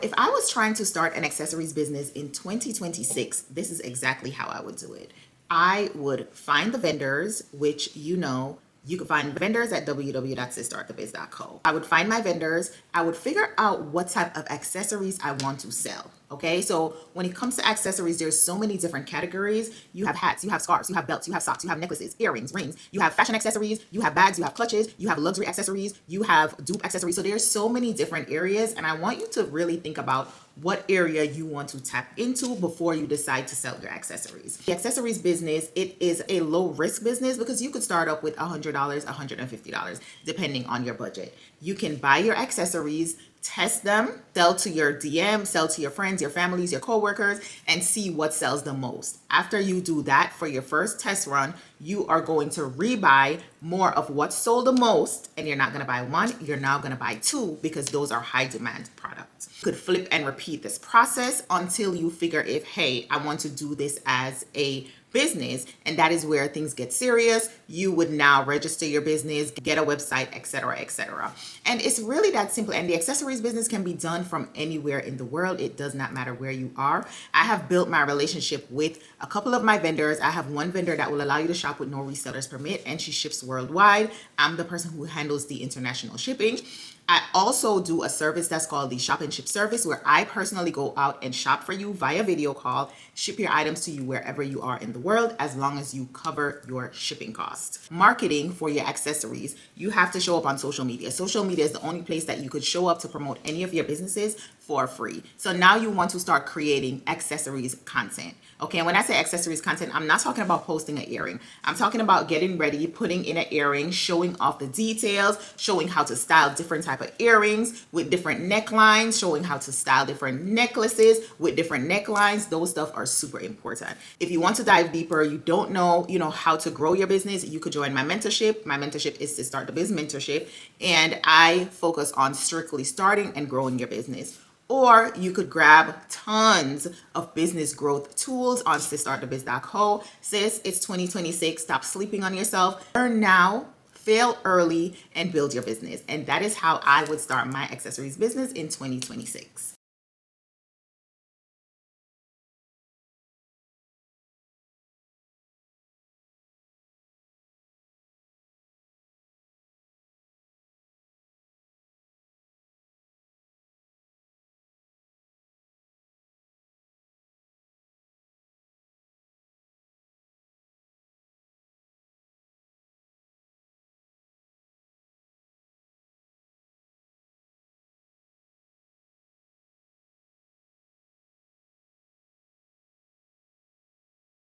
If I was trying to start an accessories business in 2026, this is exactly how I would do it. I would find the vendors, which you can find vendors at www.sisstartthebiz.co. I would find my vendors. I would figure out what type of accessories I want to sell. Okay, so when it comes to accessories, there's so many different categories. You have hats, you have scarves, you have belts, you have socks, you have necklaces, earrings, rings, you have fashion accessories, you have bags, you have clutches, you have luxury accessories, you have dupe accessories. So there's so many different areas, and I want you to really think about what area you want to tap into before you decide to sell your accessories. The accessories business, it is a low risk business because you could start up with $100, $150, depending on your budget. You can buy your accessories, test them, sell to your DM, sell to your friends, your families, your coworkers, and see what sells the most. After you do that for your first test run, you are going to rebuy more of what sold the most, and you're not going to buy one, you're now going to buy two because those are high demand products. You could flip and repeat this process until you figure if, hey, I want to do this as a business, and that is where things get serious. You would now register your business, get a website, etc., etc. And it's really that simple. And the accessories business can be done from anywhere in the world. It does not matter where you are. I have built my relationship with a couple of my vendors. I have one vendor that will allow you to shop with no resellers permit, and she ships worldwide. I'm the person who handles the international shipping. I also do a service that's called the shop and ship service, where I personally go out and shop for you via video call, ship your items to you wherever you are in the world, as long as you cover your shipping costs. Marketing for your accessories, you have to show up on social media. Social media is the only place that you could show up to promote any of your businesses for free. So now you want to start creating accessories content. Okay, and when I say accessories content, I'm not talking about posting an earring. I'm talking about getting ready, putting in an earring, showing off the details, showing how to style different type of earrings with different necklines, showing how to style different necklaces with different necklines. Those stuff are super important. If you want to dive deeper, you don't know, how to grow your business, you could join my mentorship. My mentorship is to Start the Biz mentorship, and I focus on strictly starting and growing your business. Or you could grab tons of business growth tools on sisstartthebiz.co. Sis, it's 2026. Stop sleeping on yourself. Learn now, fail early, and build your business. And that is how I would start my accessories business in 2026.